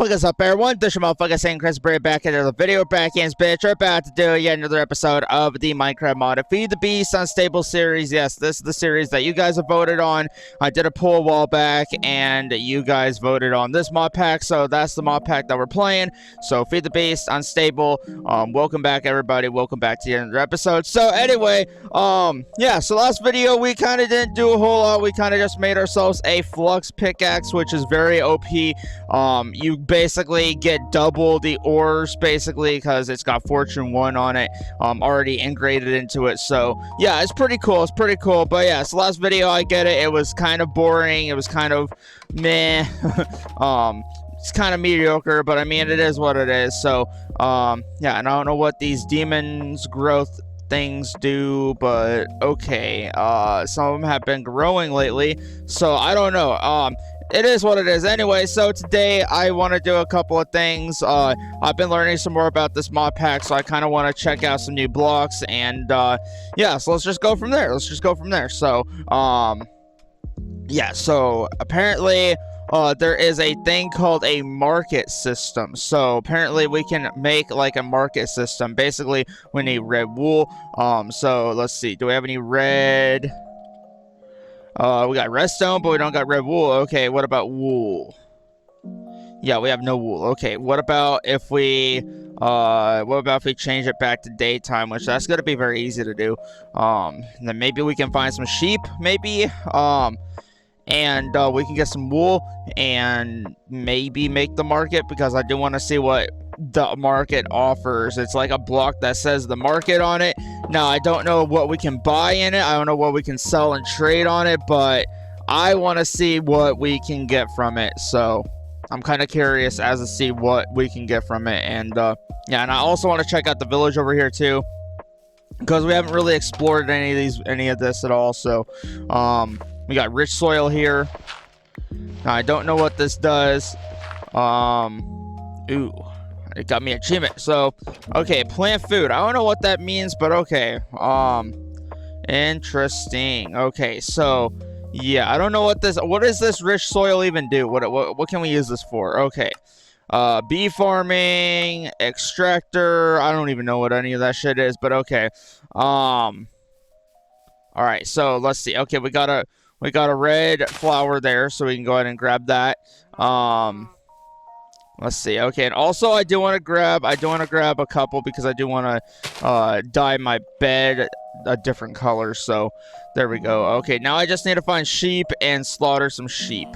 Motherfuckers up, everyone? This your motherfucker saying Chris Bray back into the video back ends, bitch. We're about to do yet another episode of the Minecraft mod Feed the Beast Unstable series. Yes, this is the series that you guys have voted on. I did a poll a while back, and you guys voted on this mod pack, so that's the mod pack that we're playing. So Feed the Beast Unstable. Welcome back, everybody. Welcome back to another episode. So anyway, yeah. So last video we kind of didn't do a whole lot. We kind of just made ourselves a flux pickaxe, which is very OP. You basically get double the ores, basically, because it's got Fortune 1 on it, already integrated into it. So, yeah, it's pretty cool. It's pretty cool. But, yeah, so last video, I get it. It was kind of boring. It was kind of meh. It's kind of mediocre, but, I mean, it is what it is. So, yeah, and I don't know what these demons growth things do, but okay. Some of them have been growing lately, so I don't know. It is what it is. Anyway, so today I want to do a couple of things. I've been learning some more about this mod pack, so I kind of want to check out some new blocks, and yeah, so let's just go from there. So, yeah, so apparently there is a thing called a market system. So apparently we can make like a market system. Basically, we need red wool. So let's see. Do we have any red? We got redstone, but we don't got red wool. Okay, what about wool? Yeah, we have no wool. Okay, what about if we change it back to daytime, which that's gonna be very easy to do. Then maybe we can find some sheep, maybe. And we can get some wool and maybe make the market, because I do want to see what the market offers. It's like a block that says the market on it. Now, I don't know what we can buy in it. I don't know what we can sell and trade on it, but I want to see what we can get from it. So I'm kind of curious as to see what we can get from it. And yeah, and I also want to check out the village over here too, because we haven't really explored any of this at all. So we got rich soil here. Now, I don't know what this does. Ooh, it got me achievement. So, okay, plant food. I don't know what that means, but okay. Interesting. Okay, so yeah, I don't know what does this rich soil even do? What can we use this for? Okay. Bee farming, extractor. I don't even know what any of that shit is, but okay. All right, so let's see. Okay, we got a red flower there, so we can go ahead and grab that. Let's see. Okay, and also I do want to grab a couple, because I do want to dye my bed a different color. So there we go. Okay, now I just need to find sheep and slaughter some sheep.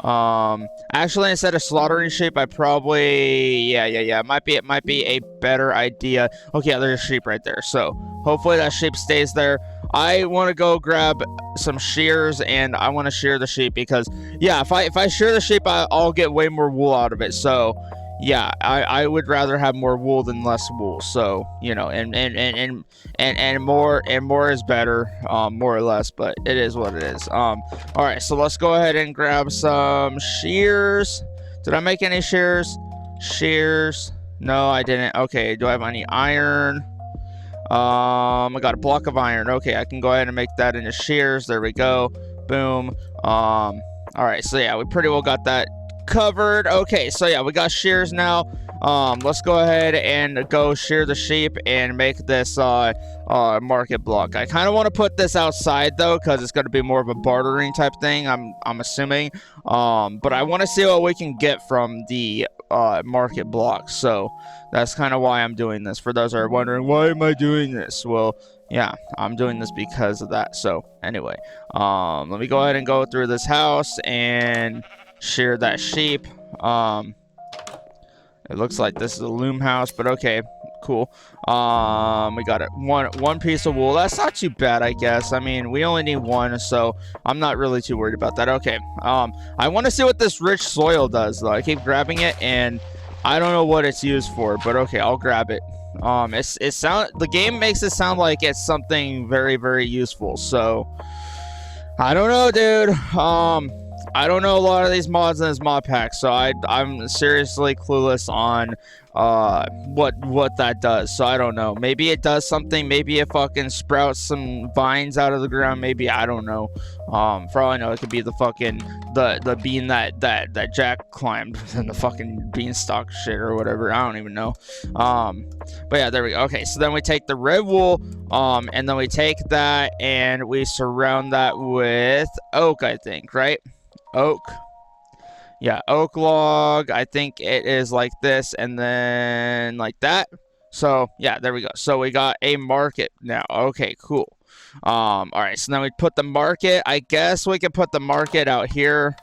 Actually, instead of slaughtering sheep, I probably yeah. It might be a better idea. Okay, yeah, there's a sheep right there. So hopefully that sheep stays there. I want to go grab some shears, and I want to shear the sheep, because yeah, if I shear the sheep, I'll get way more wool out of it. So yeah, I would rather have more wool than less wool. So, you know, and more is better, more or less, but it is what it is. All right, so let's go ahead and grab some shears. Did I make any shears? Shears? No, I didn't. Okay, do I have any iron? I got a block of iron. Okay, I can go ahead and make that into shears. There we go. Boom. All right, so yeah, we pretty well got that covered. Okay, so yeah, we got shears now. Let's go ahead and go shear the sheep and make this market block. I kind of want to put this outside though, because it's going to be more of a bartering type thing, I'm assuming. But I want to see what we can get from the market block. So that's kind of why I'm doing this. For those who are wondering, why am I doing this? Well, yeah, I'm doing this because of that. So anyway, let me go ahead and go through this house and shear that sheep. It looks like this is a loom house, but okay, cool. We got it. One piece of wool. That's not too bad, I guess. I mean, we only need one, so I'm not really too worried about that. Okay. I want to see what this rich soil does, though. I keep grabbing it, and I don't know what it's used for, but okay, I'll grab it. The game makes it sound like it's something very, very useful. So I don't know, dude. I don't know a lot of these mods in this mod pack, so I'm seriously clueless on what that does. So I don't know. Maybe it does something. Maybe it fucking sprouts some vines out of the ground. Maybe, I don't know. For all I know, it could be the fucking the bean that Jack climbed and the fucking beanstalk shit or whatever. I don't even know. But yeah, there we go. Okay, so then we take the red wool, and then we take that and we surround that with oak, I think, right? Oak. Yeah, oak log. I think it is like this and then like that. So yeah, there we go. So we got a market now. Okay, cool. All right, so then we put the market. I guess we can put the market out here.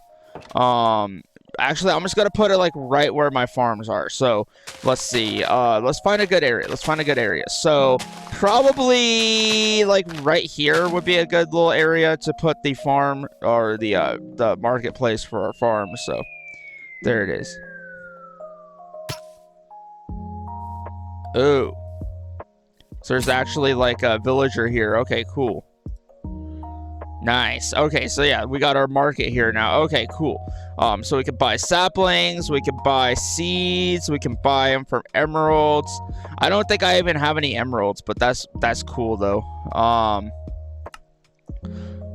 Actually, I'm just gonna put it like right where my farms are. So let's see. Let's find a good area. Let's find a good area. So probably like right here would be a good little area to put the farm or the marketplace for our farm. So there it is. Oh, so there's actually like a villager here. Okay, cool. Nice. Okay, so yeah, we got our market here now. Okay, cool. So we can buy saplings, we can buy seeds, we can buy them from emeralds. I don't think I even have any emeralds, but that's cool though.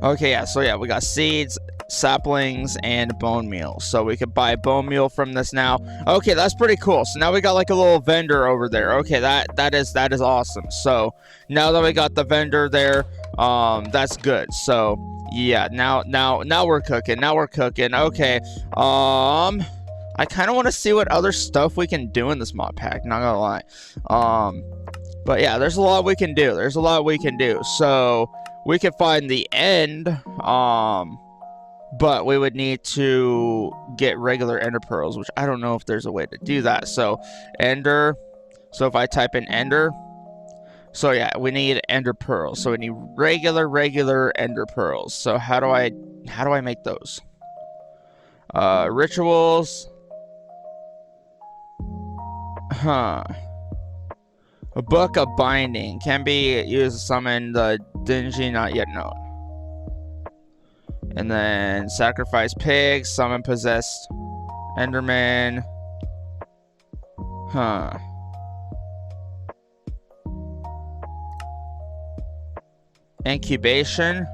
Okay, yeah, so yeah, we got seeds, saplings, and bone meal. So we could buy bone meal from this now. Okay, that's pretty cool. So now we got like a little vendor over there. Okay, that is awesome. So now that we got the vendor there, that's good. So yeah, now we're cooking. Now we're cooking. Okay. I kind of want to see what other stuff we can do in this mod pack, not gonna lie. But yeah, there's a lot we can do. There's a lot we can do. So we can find the end, but we would need to get regular ender pearls, which I don't know if there's a way to do that. So ender, so if I type in ender, so yeah, we need ender pearls. So we need regular ender pearls. So how do I make those? Rituals. Huh. A book of binding can be used to summon the dingy not yet known. And then sacrifice pigs, summon possessed enderman. Huh. Incubation.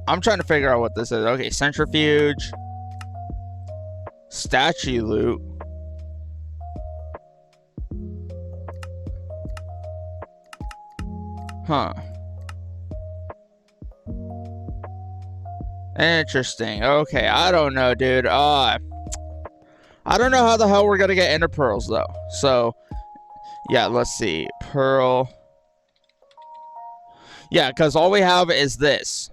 I'm trying to figure out what this is. Okay, centrifuge. Statue loot. Huh. Interesting. Okay, I don't know, dude. I don't know how the hell we're gonna get ender pearls though. So, yeah, let's see. Pearl. Yeah, because all we have is this.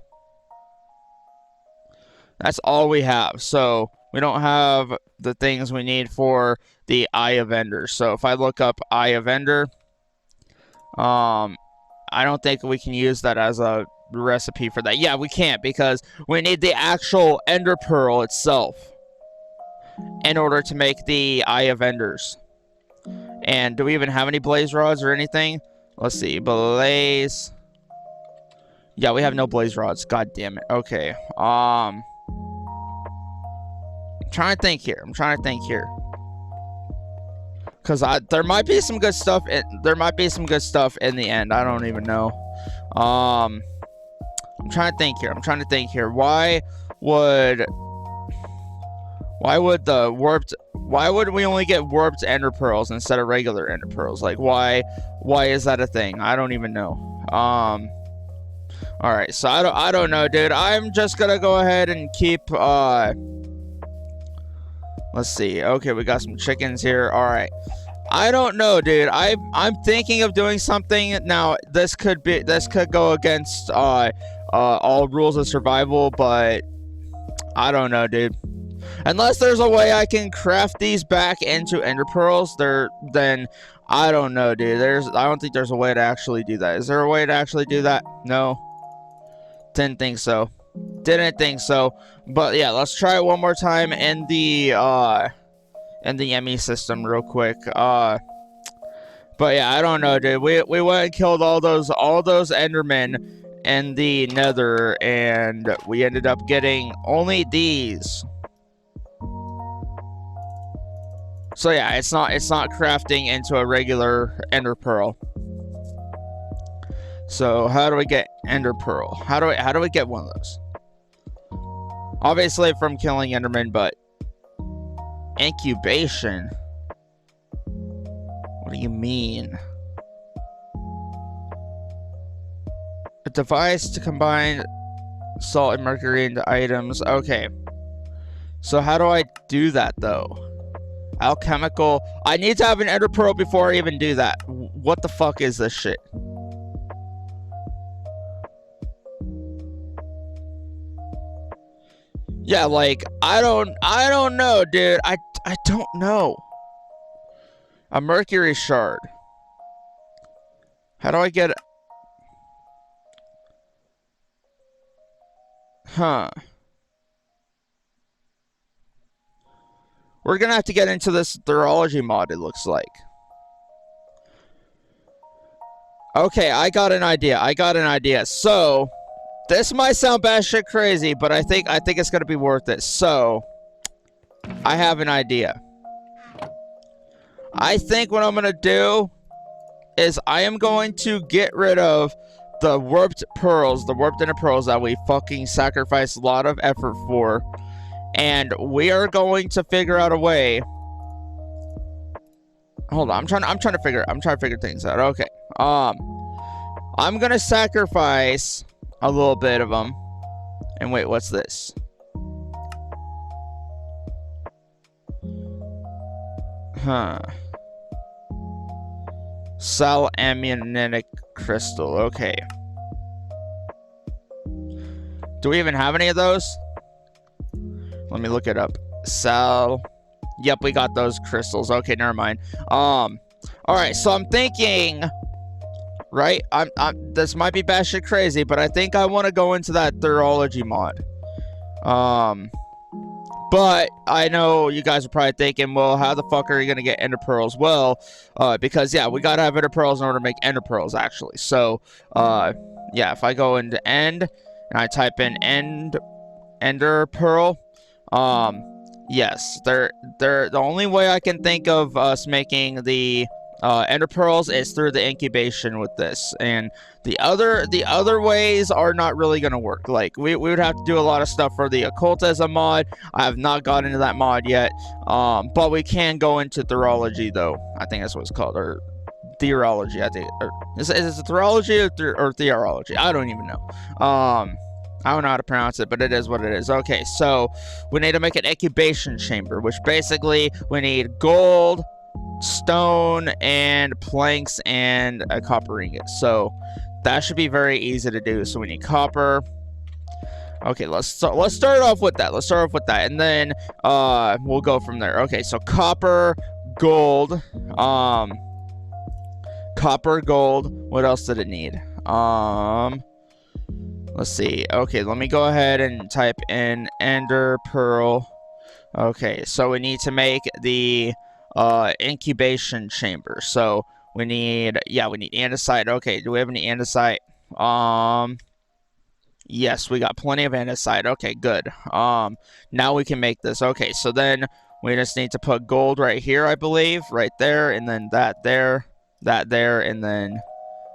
That's all we have. So we don't have the things we need for the Eye of Ender. So if I look up Eye of Ender, I don't think we can use that as a recipe for that. Yeah, we can't, because we need the actual ender pearl itself in order to make the Eye of Enders. And do we even have any blaze rods or anything? Let's see. Blaze. Yeah, we have no blaze rods. God damn it. Okay. I'm trying to think here. Because there might be some good stuff. There might be some good stuff in the end. I don't even know. I'm trying to think here. Why would we only get warped ender pearls instead of regular ender pearls? Like, why is that a thing? I don't even know. All right, so I don't know, dude. I'm just gonna go ahead and keep. Let's see. Okay, we got some chickens here. All right. I don't know, dude. I'm thinking of doing something now. This could go against all rules of survival, but I don't know, dude. Unless there's a way I can craft these back into ender pearls, then I don't know, dude. I don't think there's a way to actually do that. Is there a way to actually do that? No. Didn't think so. But yeah, let's try it one more time in the ME system real quick. But yeah, I don't know, dude. We went and killed all those endermen, in the nether, and we ended up getting only these. So yeah, it's not crafting into a regular ender pearl. So how do we get ender pearl? How do we get one of those? Obviously from killing enderman, but incubation? What do you mean? A device to combine salt and mercury into items. Okay. So how do I do that though? Alchemical. I need to have an ender pearl before I even do that. What the fuck is this shit? Yeah, like I don't know, dude. I don't know. A mercury shard. How do I get it? Huh. We're gonna have to get into this Theurgy mod, it looks like. Okay, I got an idea. So, this might sound batshit crazy, but I think it's gonna be worth it. So, I have an idea. I think what I'm gonna do is I am going to get rid of the warped pearls, the warped ender pearls that we fucking sacrificed a lot of effort for. And we are going to figure out a way. Hold on, I'm trying to figure things out. Okay. I'm gonna sacrifice a little bit of them. And wait, what's this? Huh. Sal ammunitic crystal. Okay. Do we even have any of those? Let me look it up. Sal. Yep, we got those crystals. Okay, never mind. All right, so I'm thinking, right? This might be batshit crazy, but I think I want to go into that Theurgy mod. But I know you guys are probably thinking, well, how the fuck are you gonna get ender pearls? Well, because yeah, we gotta have ender pearls in order to make ender pearls, actually. So, yeah, if I go into end and I type in ender pearl, yes, they're the only way I can think of us making the ender pearls is through the incubation with this, and the other ways are not really gonna work. Like we would have to do a lot of stuff for the occultism mod. I have not got into that mod yet, but we can go into Theurgy though. I think that's what it's called, or Theurgy. I think, or is it Theurgy or Theurgy? I don't even know. I don't know how to pronounce it, but it is what it is. Okay, so we need to make an incubation chamber, which basically we need gold, stone, and planks, and a copper ingot. So that should be very easy to do. So we need copper. Okay, let's start off with that. And then we'll go from there. Okay, so copper, gold, what else did it need? Let's see. Okay, let me go ahead and type in ender pearl. Okay, so we need to make the incubation chamber. So we need andesite. Okay, do we have any andesite? Yes, we got plenty of andesite. Okay, good. Now we can make this. Okay, so then we just need to put gold right here, I believe, right there, and then that there, and then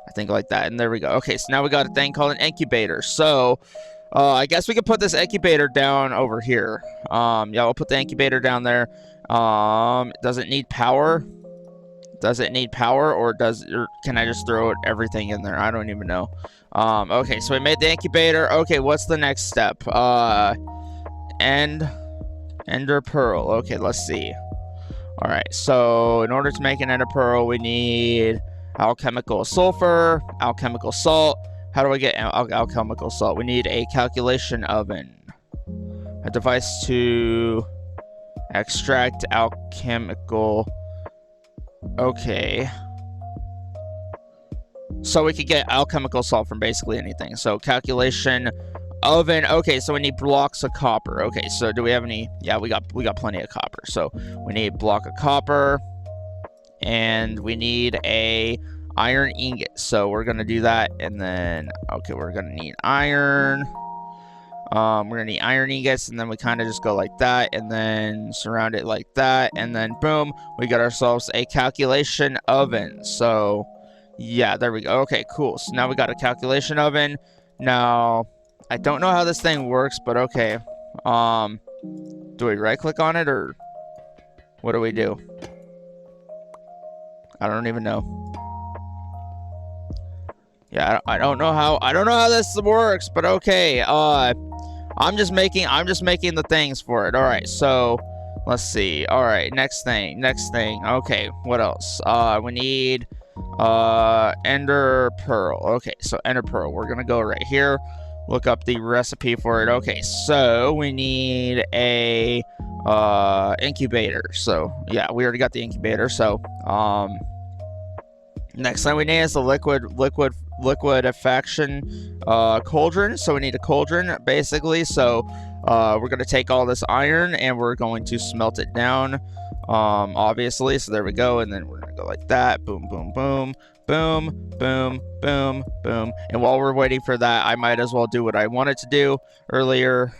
I think like that, and there we go. Okay, so now we got a thing called an incubator. So I guess we can put this incubator down over here. Yeah, we'll put the incubator down there. Does it need power? Or can I just throw everything in there? I don't even know. Okay, so we made the incubator. Okay, what's the next step? Ender pearl. Okay, let's see. All right, so in order to make an ender pearl, we need alchemical sulfur, alchemical salt. How do I get alchemical salt? We need a calculation oven, a device to extract alchemical. Okay, so we could get alchemical salt from basically anything. So calculation oven. Okay, so we need blocks of copper. Okay, so do we have any? Yeah, we got plenty of copper. So we need a block of copper, and we need a iron ingot. So we're gonna do that, and then okay, we're gonna need iron. We're gonna need iron ingots, and then we kind of just go like that, and then surround it like that, and then boom, we got ourselves a calculation oven. So yeah, there we go. Okay, cool. So now we got a calculation oven. Now I don't know how this thing works, but okay. Do we right click on it, or what do we do? I don't even know. Yeah, I don't know how this works, but okay. I'm just making the things for it. All right, so let's see. All right, next thing. Okay, what else? We need ender pearl. Okay, so ender pearl. We're gonna go right here, look up the recipe for it. Okay, so we need a incubator. So yeah, we already got the incubator. So next thing we need is the liquefaction cauldron. So we need a cauldron basically. So we're gonna take all this iron and we're going to smelt it down, obviously. So there we go, and then we're gonna go like that. Boom, boom, boom, boom, boom, boom, boom. And while we're waiting for that, I might as well do what I wanted to do earlier,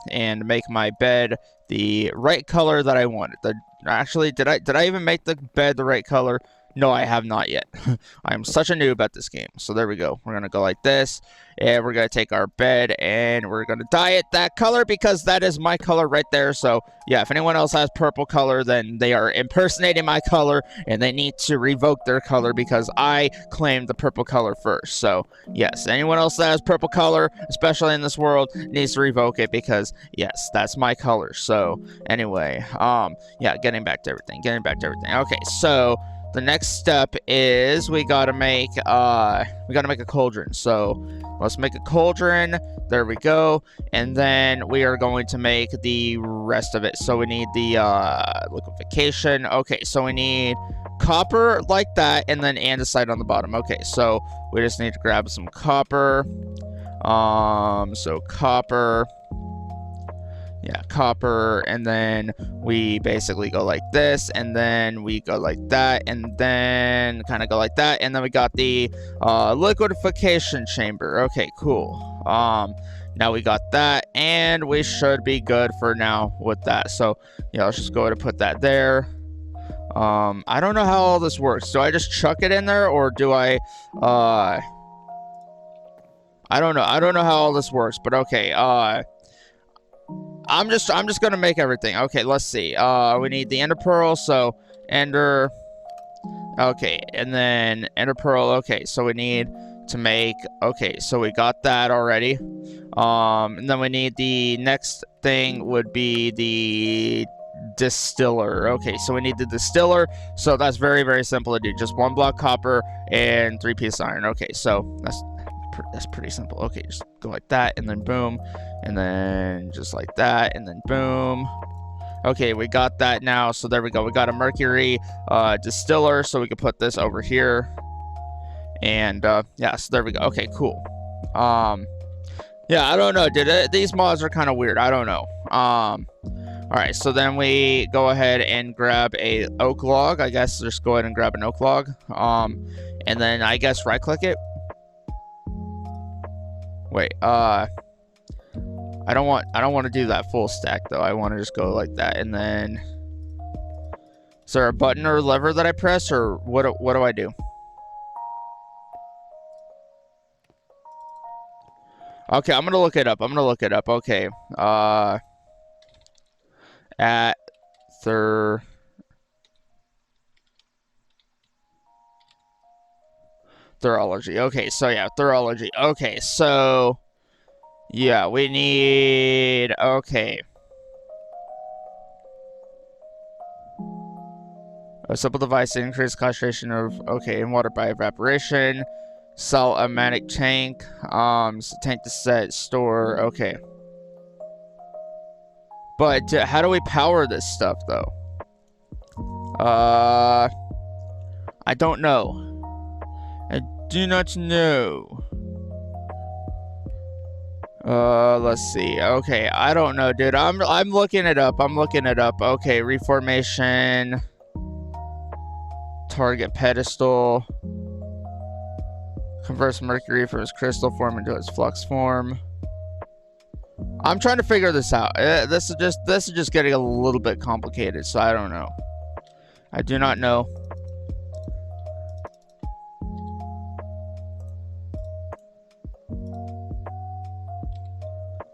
and make my bed the right color that I wanted. Actually, did I even make the bed the right color? No, I have not yet. I'm such a noob at this game. So there we go. We're going to go like this. And we're going to take our bed and we're going to dye it that color because that is my color right there. So yeah, if anyone else has purple color, then they are impersonating my color and they need to revoke their color because I claimed the purple color first. So yes, anyone else that has purple color, especially in this world, needs to revoke it because yes, that's my color. So anyway, yeah, getting back to everything. Okay, so the next step is we gotta make a cauldron. So let's make a cauldron. There we go. And then we are going to make the rest of it. So we need the liquefaction. Okay, so we need copper like that, and then andesite on the bottom. Okay, so we just need to grab some copper. So copper. Yeah, copper, and then we basically go like this, and then we go like that, and then kind of go like that, and then we got the liquefaction chamber. Okay, cool. Now we got that, and we should be good for now with that. So yeah, let's just go ahead and put that there. I don't know how all this works. Do I just chuck it in there, or do I don't know. I don't know how all this works, but okay. I'm just gonna make everything. Okay, let's see. We need the ender pearl, so ender. Okay, and then ender pearl. Okay, so we need to make. Okay, so we got that already. And then we need the next thing would be the distiller. Okay, so we need the distiller. So that's very, very simple to do. Just 1 block copper and 3 pieces iron. Okay, so that's pretty simple. Okay, just go like that, and then boom, and then just like that, and then boom. Okay, we got that now. So there we go. We got a mercury distiller, so we can put this over here. And yeah, so there we go. Okay, cool. Yeah, I don't know. These mods are kind of weird. I don't know. All right, so then we go ahead and grab a oak log. I guess just go ahead and grab an oak log. And then I guess right click it. Wait, I don't want to do that full stack though. I want to just go like that, and then is there a button or lever that I press, or what do I do? Okay, I'm gonna look it up. Okay, at Theurgy. Okay, so yeah, Theurgy. Okay, so yeah, we need. Okay, a simple device to increase concentration of in water by evaporation. Sell a magnetic tank. Tank to set store. Okay, but how do we power this stuff though? I don't know. I do not know. Let's see. Okay, I don't know, dude. I'm looking it up. Okay, reformation. Target pedestal. Converts mercury from its crystal form into its flux form. I'm trying to figure this out. This is just getting a little bit complicated, so I don't know. I do not know.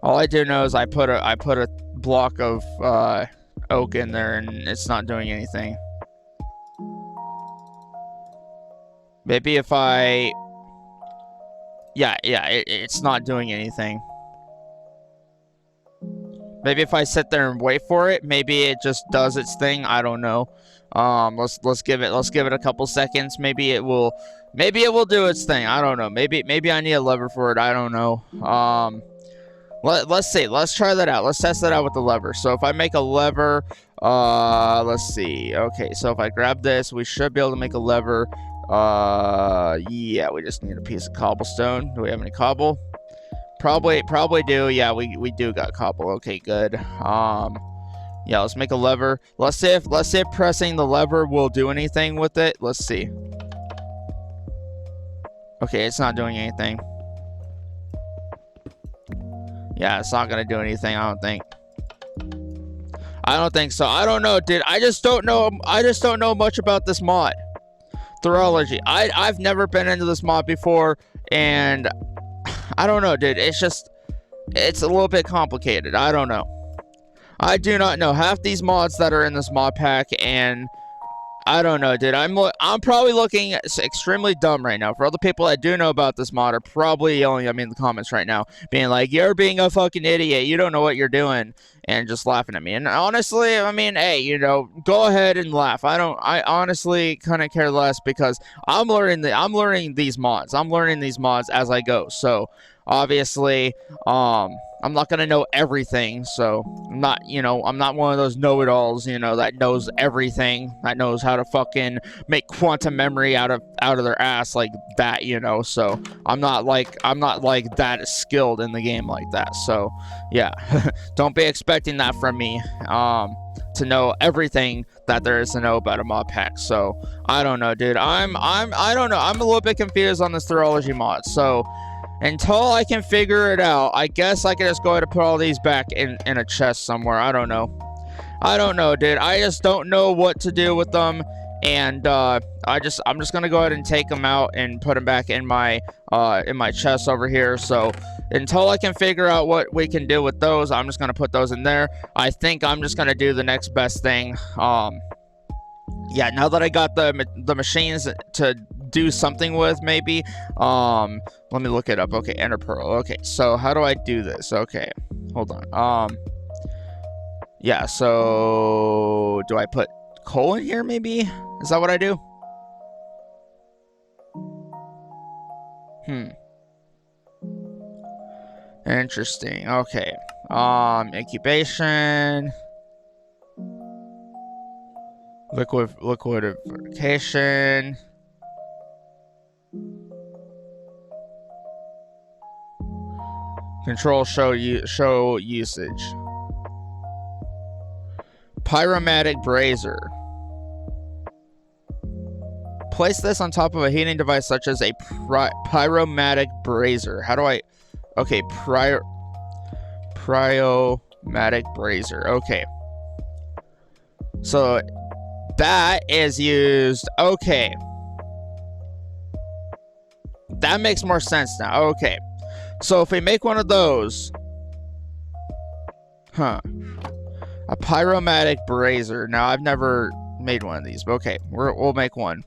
All I do know is I put a block of oak in there and it's not doing anything. Maybe if I... Yeah, it's not doing anything. Maybe if I sit there and wait for it, maybe it just does its thing. I don't know. Let's give it a couple seconds. Maybe it will do its thing. I don't know. Maybe I need a lever for it. I don't know. Let's see. Let's try that out. Let's test that out with the lever. So if I make a lever, let's see. Okay, so if I grab this, we should be able to make a lever. Yeah, we just need a piece of cobblestone. Do we have any cobble? Probably do. Yeah, we do got cobble. Okay, good. Yeah, let's make a lever. Let's see if pressing the lever will do anything with it. Let's see. Okay, it's not doing anything. Yeah, it's not gonna do anything, I don't think. I don't think so. I don't know, dude. I just don't know much about this mod. Theurgy. I've never been into this mod before, and I don't know, dude. It's a little bit complicated. I don't know. I do not know half these mods that are in this mod pack, and I don't know, dude. I'm probably looking extremely dumb right now. For all the people that do know about this mod are probably yelling at me in the comments right now, being like, "You're being a fucking idiot. You don't know what you're doing," and just laughing at me. And honestly, I mean, hey, you know, go ahead and laugh. I honestly kind of care less because I'm learning these mods. I'm learning these mods as I go. So obviously, I'm not gonna know everything, so I'm not one of those know-it-alls, you know, that knows everything, that knows how to fucking make quantum memory out of their ass like that, you know. So I'm not like that skilled in the game like that. So yeah, don't be expecting that from me. To know everything that there is to know about a mod pack. So I don't know, dude. I don't know. I'm a little bit confused on this Theurgy mod. So until I can figure it out, I guess I can just go ahead and put all these back in a chest somewhere. I don't know. I don't know, dude. I just don't know what to do with them. And I'm just gonna go ahead and take them out and put them back in my chest over here. So until I can figure out what we can do with those, I'm just gonna put those in there. I think I'm just gonna do the next best thing. Yeah, now that I got the machines to do something with, maybe, let me look it up. Okay, enderpearl. Okay, so how do I do this? Okay, hold on. Yeah, so do I put coal in here, maybe? Is that what I do? Interesting. Okay. Incubation. Liquidification. Control show usage. Pyromatic brazier. Place this on top of a heating device such as a pyromatic brazier. How do I... Okay, pyromatic brazier. Okay. So that is used... Okay. That makes more sense now. Okay. So if we make one of those... Huh. A pyromatic brazier. Now, I've never made one of these, but okay. We'll make one.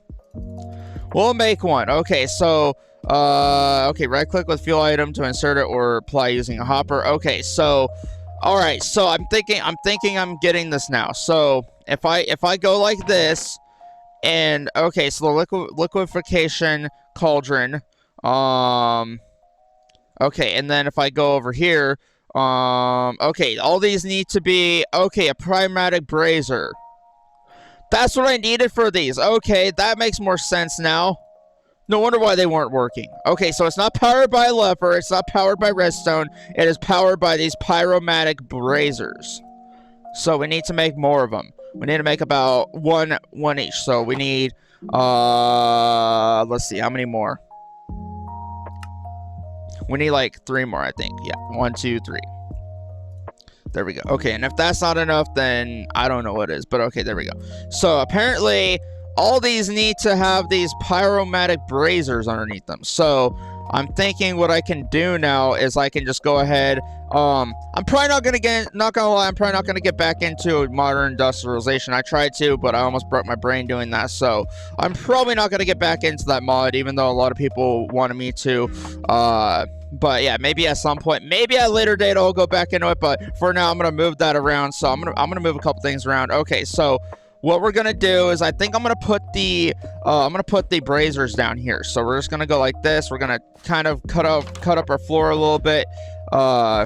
We'll make one. Okay, so... okay, right-click with fuel item to insert it or apply using a hopper. Okay, so... Alright, so I'm thinking I'm getting this now. So, if I go like this... And, okay, so the liquefaction cauldron... Okay, and then if I go over here, okay, all these need to be, okay, a pyromatic brazier. That's what I needed for these. Okay, that makes more sense now. No wonder why they weren't working. Okay, so it's not powered by lever, it's not powered by redstone, it is powered by these pyromatic braziers. So we need to make more of them. We need to make about one each. So we need, let's see, how many more? We need like 3 more, I think. Yeah, 1, 2, 3. There we go. Okay, and if that's not enough, then I don't know what is. But okay, there we go. So apparently, all these need to have these pyromatic braziers underneath them. So I'm thinking what I can do now is I can just go ahead. I'm probably not gonna lie, I'm probably not gonna get back into modern industrialization. I tried to, but I almost broke my brain doing that. So I'm probably not gonna get back into that mod, even though a lot of people wanted me to. But yeah, maybe at some point, maybe at a later date I'll go back into it. But for now, I'm gonna move that around. So I'm gonna move a couple things around. Okay, so what we're gonna do is I think I'm gonna put the braziers down here. So we're just gonna go like this. We're gonna kind of cut up our floor a little bit. Yeah,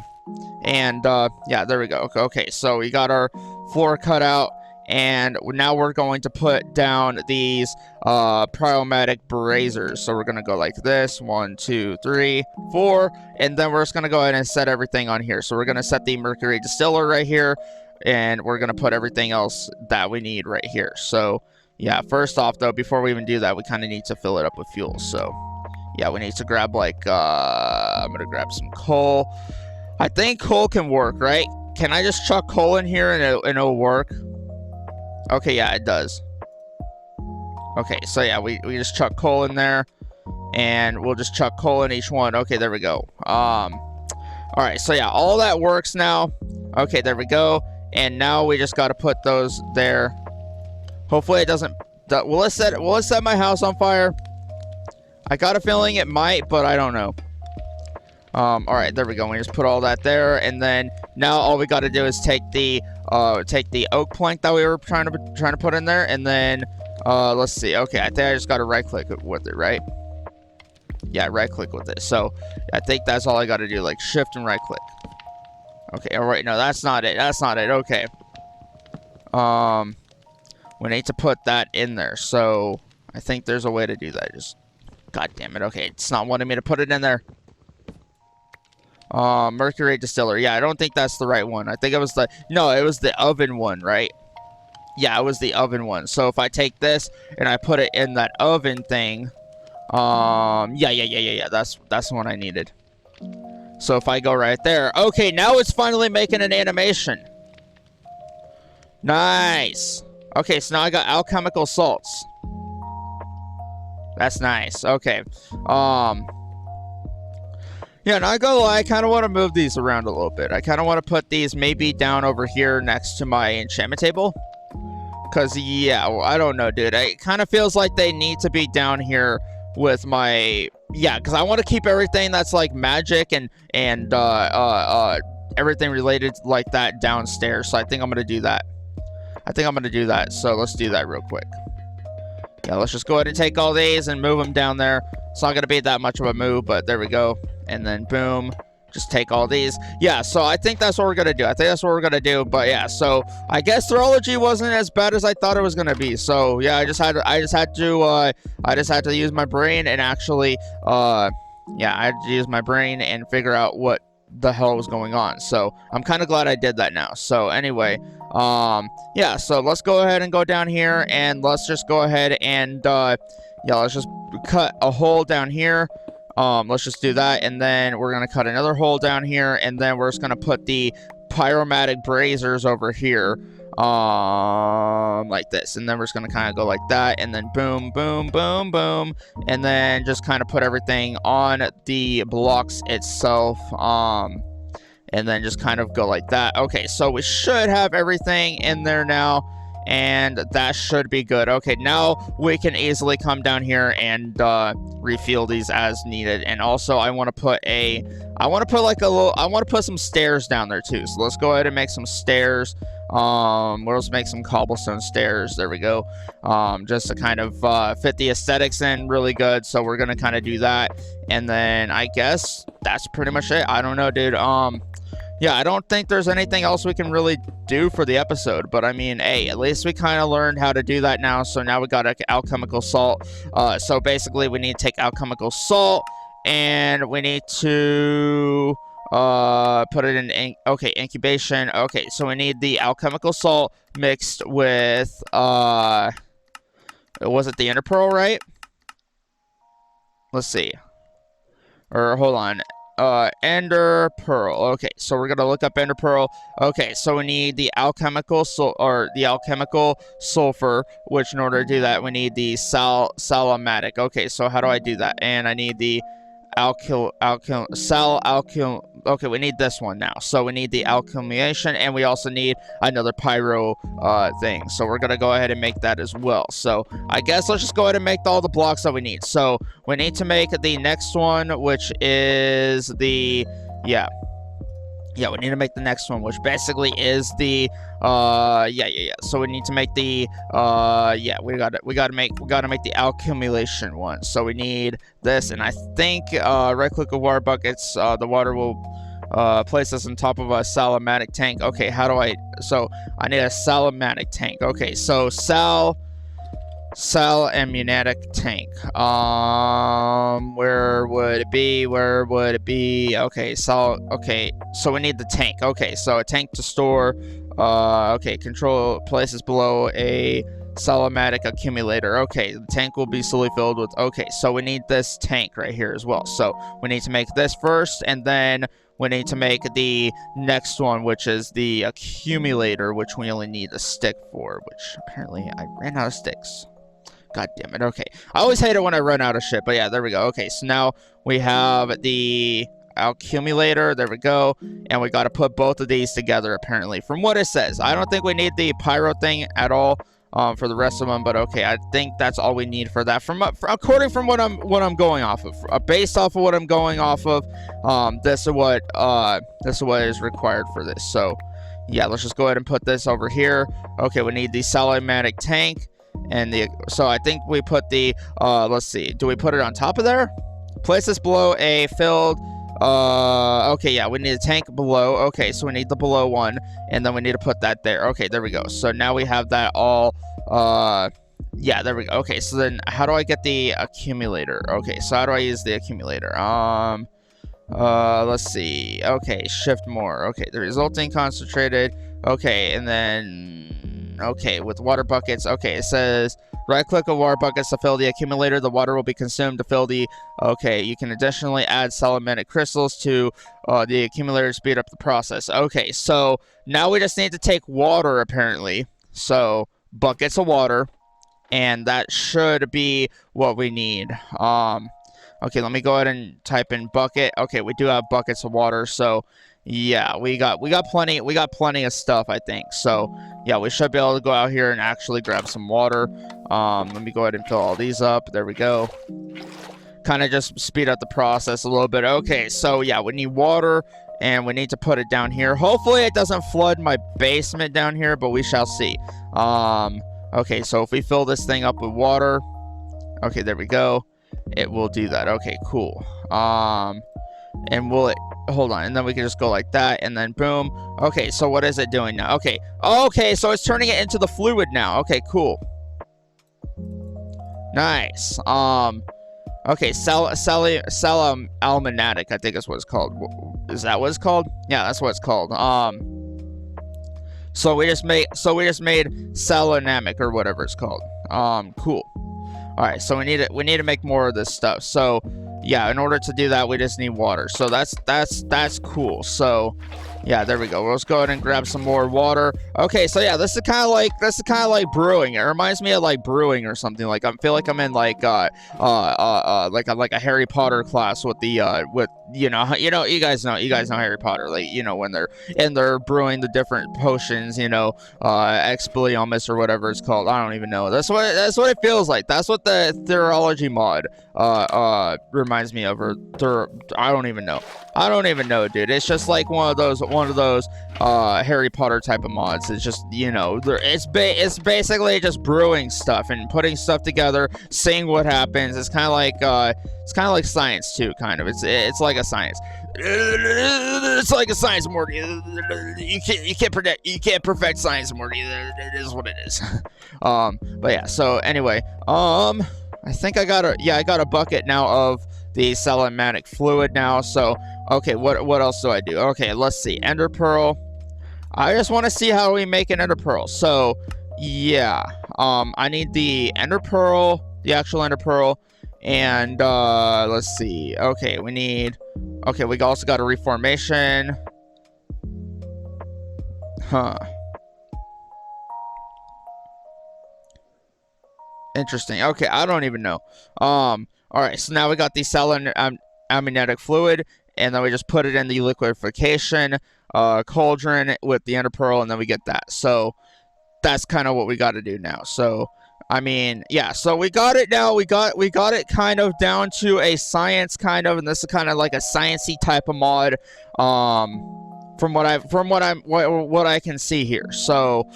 there we go. Okay, so we got our floor cut out. And now we're going to put down these pyromatic braziers. So we're going to go like this. 1, 2, 3, 4. And then we're just going to go ahead and set everything on here. So we're going to set the mercury distiller right here. And we're going to put everything else that we need right here. So, yeah, first off, though, before we even do that, we kind of need to fill it up with fuel. So, yeah, we need to grab, like, I'm going to grab some coal. I think coal can work, right? Can I just chuck coal in here and it'll work? Okay, yeah, it does. Okay, so yeah, we just chuck coal in there, and we'll just chuck coal in each one. Okay, there we go. All right, so yeah, all that works now. Okay, there we go. And now we just got to put those there. Hopefully it doesn't. Will it set my house on fire? I got a feeling it might, but I don't know. All right, there we go. We just put all that there, and then now all we got to do is take the oak plank that we were trying to put in there, and then let's see. Okay, I think I just got to right click with it, right? Yeah, right click with it. So I think that's all I got to do, like shift and right click. Okay, all right. No, that's not it. That's not it. Okay. We need to put that in there. So I think there's a way to do that. Just, god damn it. Okay, it's not wanting me to put it in there. Mercury distiller. Yeah, I don't think that's the right one. I think it was it was the oven one, right? Yeah, it was the oven one. So if I take this and I put it in that oven thing, yeah. That's the one I needed. So if I go right there, okay, now it's finally making an animation. Nice. Okay, so now I got alchemical salts. That's nice. Okay. Yeah, not gonna lie, I kind of want to move these around a little bit. I kind of want to put these maybe down over here next to my enchantment table. Because, yeah, well, I don't know, dude. It kind of feels like they need to be down here with my... Yeah, because I want to keep everything that's, like, magic and everything related like that downstairs. So I think I'm going to do that. So let's do that real quick. Yeah, let's just go ahead and take all these and move them down there. It's not going to be that much of a move, but there we go. And then boom, just take all these. Yeah, so I think that's what we're going to do. But yeah, so I guess Theurgy wasn't as bad as I thought it was going to be. So yeah, I just had to use my brain and actually, I had to use my brain and figure out what the hell was going on. So I'm kind of glad I did that now. So anyway, yeah, so let's go ahead and go down here and let's just go ahead and, let's just cut a hole down here. Let's just do that, and then we're gonna cut another hole down here, and then we're just gonna put the pyromatic braziers over here, like this, and then we're just gonna kind of go like that, and then boom, boom, boom, boom, and then just kind of put everything on the blocks itself, and then just kind of go like that. Okay, so we should have everything in there now. And that should be good. Okay, now we can easily come down here and refill these as needed. And also, I want to put some stairs down there too. So let's go ahead and make some stairs. Let's make some cobblestone stairs. There we go. Just to kind of fit the aesthetics in really good. So we're gonna kind of do that. And then I guess that's pretty much it. I don't know, dude. Yeah, I don't think there's anything else we can really do for the episode, but I mean, hey, at least we kind of learned how to do that now, so now we got alchemical salt. So basically, we need to take alchemical salt, and we need to put it in, incubation. Okay, so we need the alchemical salt mixed with, was it the enderpearl, right? Let's see. Or, hold on. ender pearl. Okay, so we're gonna look up ender pearl. Okay, so we need the alchemical sulfur, which in order to do that we need the salomatic. Okay, so how do I do that? And I need the okay, we need this one now. So we need the alchemation, and we also need another pyro thing. So we're gonna go ahead and make that as well. So I guess let's just go ahead and make all the blocks that we need. So we need to make the next one, which is the we need to make the next one, which basically is the so we need to make the we gotta make the accumulation one. So we need this, and I think right click of water buckets, the water will place this on top of a salomatic tank. Okay, how do I, so I need a salomatic tank. Okay, so ammunitic tank. Where would it be? Okay, so we need the tank. Okay, so a tank to store. Okay, control places below a salomatic accumulator. Okay, the tank will be slowly filled with. Okay, so we need this tank right here as well. So we need to make this first, and then we need to make the next one, which is the accumulator, which we only need a stick for, which apparently I ran out of sticks. God damn it. Okay. I always hate it when I run out of shit, but yeah, there we go. Okay, so now we have the accumulator. There we go. And we got to put both of these together, apparently, from what it says. I don't think we need the pyro thing at all for the rest of them, but okay, I think that's all we need for that. According from what I'm going off of, based off of what I'm going off of, this is what is required for this. So yeah, let's just go ahead and put this over here. Okay, we need the salomatic tank. And so I think we put the let's see, do we put it on top of there? Place this below a filled okay, yeah, we need a tank below. Okay, so we need the below one, and then we need to put that there. Okay, there we go. So now we have that all yeah, there we go. Okay, so then how do I get the accumulator? Okay, so how do I use the accumulator? Let's see. Okay, shift more. Okay, the resulting concentrated. Okay, and then okay, with water buckets. Okay, it says right click on water buckets to fill the accumulator. The water will be consumed to fill the. Okay, you can additionally add salomatic crystals to the accumulator to speed up the process. Okay, so now we just need to take water apparently. So buckets of water, and that should be what we need. Okay, let me go ahead and type in bucket. Okay, we do have buckets of water, so yeah, we got plenty of stuff, I think. So yeah, we should be able to go out here and actually grab some water. Let me go ahead and fill all these up. There we go. Kind of just speed up the process a little bit. Okay, so yeah, we need water, and we need to put it down here. Hopefully it doesn't flood my basement down here, but we shall see. Okay, so if we fill this thing up with water, okay, there we go. It will do that. Okay, cool. And will it, hold on, and then we can just go like that, and then boom. Okay, so what is it doing now? Okay, so it's turning it into the fluid now. Okay, cool. Nice. Okay, almanatic, I think is what it's called. Is that what it's called? Yeah, that's what it's called. So we just made salonamic or whatever it's called. Cool. All right, so we need to make more of this stuff. So yeah, in order to do that, we just need water. So that's cool. So yeah, there we go. Let's go ahead and grab some more water. Okay, so yeah, this is kind of like brewing. It reminds me of like brewing or something. Like I feel like I'm in like a Harry Potter class with the with you guys know Harry Potter, like when they're brewing the different potions, Expelliarmus or whatever it's called. I don't even know. That's what it feels like. That's what the Theurgy mod reminds me of, or I don't even know, dude. It's just like one of those Harry Potter type of mods. It's just it's basically just brewing stuff and putting stuff together, seeing what happens. It's kind of like science too, kind of. It's like a science. It's like a science, Morty. You can't perfect science, Morty. It is what it is. But yeah. So anyway, I think I got a bucket now of the salomatic fluid now. So okay, what else do I do? Okay, let's see. Ender pearl. I just want to see how we make an ender pearl. So yeah, I need the ender pearl, the actual ender pearl, and let's see. Okay, we need Okay, we also got a reformation. Huh. Interesting. Okay, I don't even know. Alright, so now we got the amniotic fluid, and then we just put it in the liquefaction cauldron with the enderpearl, and then we get that. So that's kind of what we got to do now. So I mean, yeah, so we got it now. We got it kind of down to a science kind of, and this is kind of like a sciencey type of mod. From what I can see here. So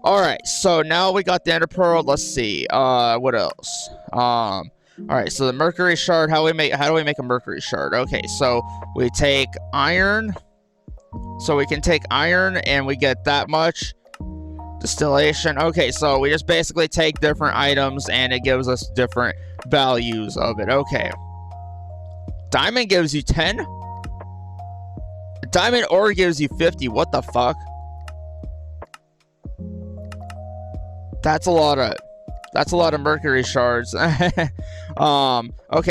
all right, so now we got the enderpearl. Let's see. What else? All right, so the mercury shard. How do we make a mercury shard? Okay, so we take iron. So we can take iron and we get that much. Distillation. Okay, so we just basically take different items and it gives us different values of it. Okay. Diamond gives you 10? Diamond ore gives you 50. What the fuck? That's a lot of mercury shards. Okay,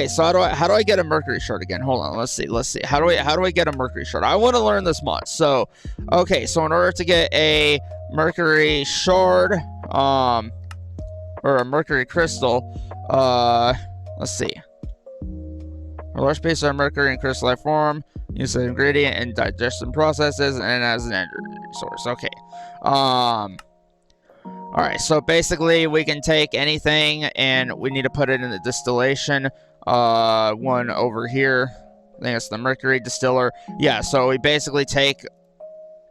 so how do I get a mercury shard again? Hold on, let's see. How do I get a mercury shard? I want to learn this mod. So, okay, so in order to get a mercury shard, or a mercury crystal, let's see. A large piece of mercury in crystalline form, use an ingredient in digestion processes and as an energy source. Okay. Alright, so basically we can take anything and we need to put it in the distillation one over here. I think it's the mercury distiller. Yeah, so we basically take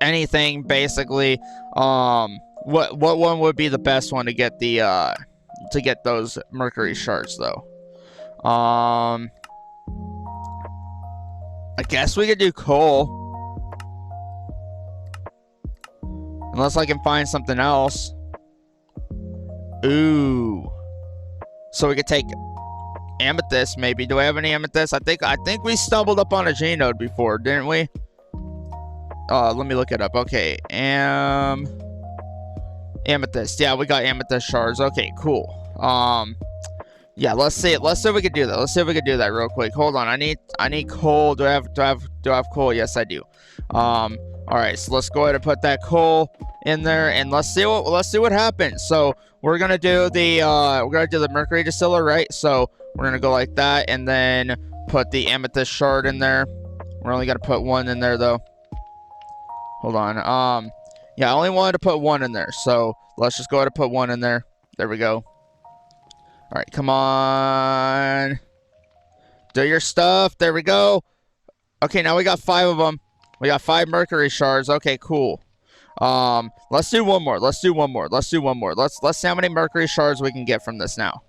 anything basically. What one would be the best one to get the to get those mercury shards though? I guess we could do coal. Unless I can find something else. Ooh. So we could take amethyst maybe. Do I have any amethyst? I think we stumbled up on a G node before, didn't we? Let me look it up. Okay. Amethyst. Yeah, we got amethyst shards. Okay, cool. Yeah, let's see if we can do that. Let's see if we can do that real quick. Hold on. I need coal. Do I have coal? Yes, I do. All right, so let's go ahead and put that coal in there and let's see what happens. So we're gonna do the mercury distiller, right? So we're gonna go like that and then put the amethyst shard in there. We're only gonna put one in there though. Hold on. Yeah, I only wanted to put one in there, so let's just go ahead and put one in there. There we go. All right, come on. Do your stuff. There we go. Okay, now we got 5 of them. We got 5 mercury shards. Okay, cool. Let's do one more. Let's see how many mercury shards we can get from this now.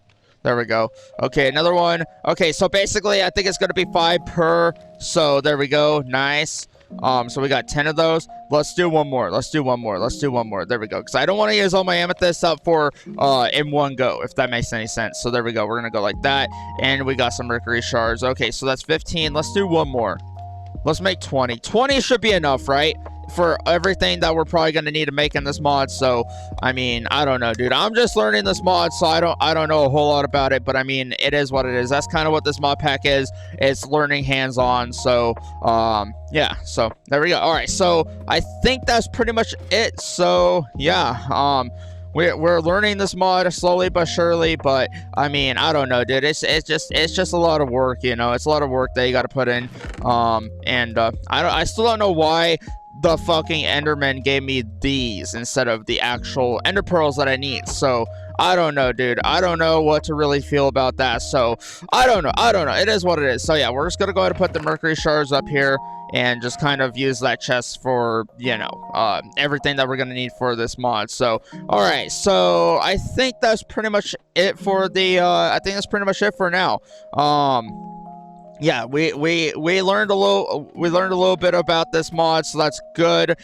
There we go. Okay, another one. Okay, so basically I think it's gonna be 5 per. So there we go. Nice. So we got 10 of those. Let's do one more. There we go. Because I don't want to use all my amethysts up for in one go, if that makes any sense. So there we go. We're gonna go like that, and we got some mercury shards. Okay, so that's 15. Let's do one more. Let's make 20. 20 should be enough, right? For everything that we're probably gonna need to make in this mod. So I mean, I don't know, dude. I'm just learning this mod, so I don't know a whole lot about it, but I mean, it is what it is. That's kind of what this mod pack is. It's learning hands-on. So yeah, so there we go. All right, so I think that's pretty much it. So yeah, we're learning this mod slowly but surely, but I mean, I don't know, dude. It's just a lot of work, you know. It's a lot of work that you got to put in. I still don't know why the fucking Enderman gave me these instead of the actual Ender Pearls that I need. So I don't know, dude. I don't know what to really feel about that. So I don't know. It is what it is. So yeah, we're just gonna go ahead and put the mercury shards up here and just kind of use that chest for, you know, everything that we're gonna need for this mod. So all right, so I think that's pretty much it for the I think that's pretty much it for now. Yeah, we learned a little bit about this mod, so that's good.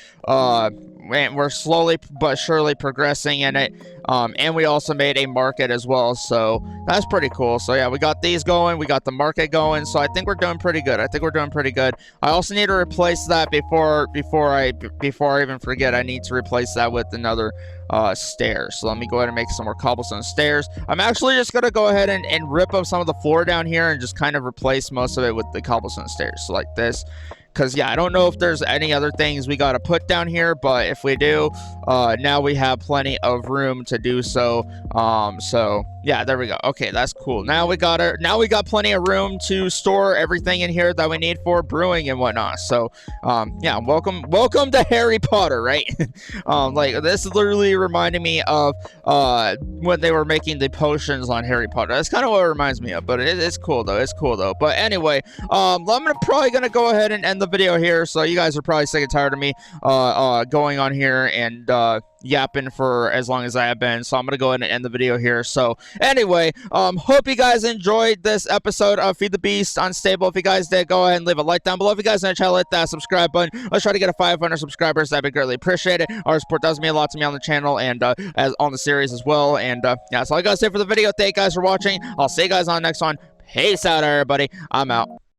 we're slowly but surely progressing in it. And we also made a market as well, so that's pretty cool. So yeah, we got these going, we got the market going, so I think we're doing pretty good. I also need to replace that before I even forget. I need to replace that with another stairs. So let me go ahead and make some more cobblestone stairs. I'm actually just gonna go ahead and rip up some of the floor down here and just kind of replace most of it with the cobblestone stairs, so like this. Because, yeah, I don't know if there's any other things we got to put down here, but if we do, now we have plenty of room to do so. So, yeah, there we go. Okay, that's cool. Now we got plenty of room to store everything in here that we need for brewing and whatnot. So, yeah, welcome to Harry Potter, right? Like, this is literally reminding me of when they were making the potions on Harry Potter. That's kind of what it reminds me of, but it's cool, though. But anyway, I'm probably going to go ahead and end the video here, so you guys are probably sick and tired of me going on here and yapping for as long as I have been, so I'm gonna go ahead and end the video here. So anyway, hope you guys enjoyed this episode of Feed the Beast Unstable. If you guys did, go ahead and leave a like down below. If you guys didn't, hit that subscribe button. Let's try to get a 500 subscribers. That'd be greatly appreciated. Our support does mean a lot to me on the channel and as on the series as well. And yeah, that's all I gotta say for the video. Thank you guys for watching. I'll see you guys on the next one. Peace out, everybody. I'm out.